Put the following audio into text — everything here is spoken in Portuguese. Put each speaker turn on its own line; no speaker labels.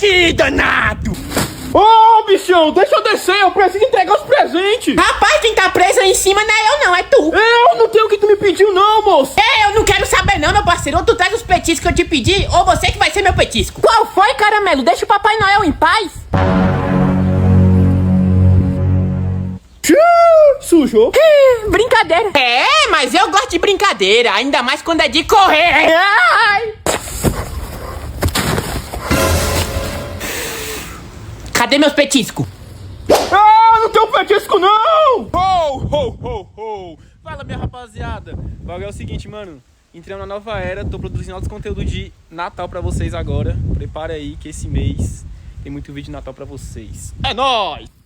aqui, danado!
Ô, bichão, deixa eu descer, eu preciso entregar os presentes.
Rapaz, quem tá preso aí em cima não é eu não, é tu.
Eu não tenho o que tu me pediu não, moço.
Eu não quero saber não, meu parceiro. Ou tu traz os petiscos que eu te pedi, ou você que vai ser meu petisco.
Qual foi, Caramelo? Deixa o Papai Noel em paz.
Sujou.
Brincadeira.
Mas eu gosto de brincadeira, ainda mais quando é de correr.
Ai.
Cadê meus petiscos?
Não tenho petisco não.
Fala, minha rapaziada. O bagulho é o seguinte, mano. Entrando na nova era, tô produzindo altos conteúdos de Natal pra vocês agora. Prepare aí que esse mês tem muito vídeo de Natal pra vocês.
É nóis.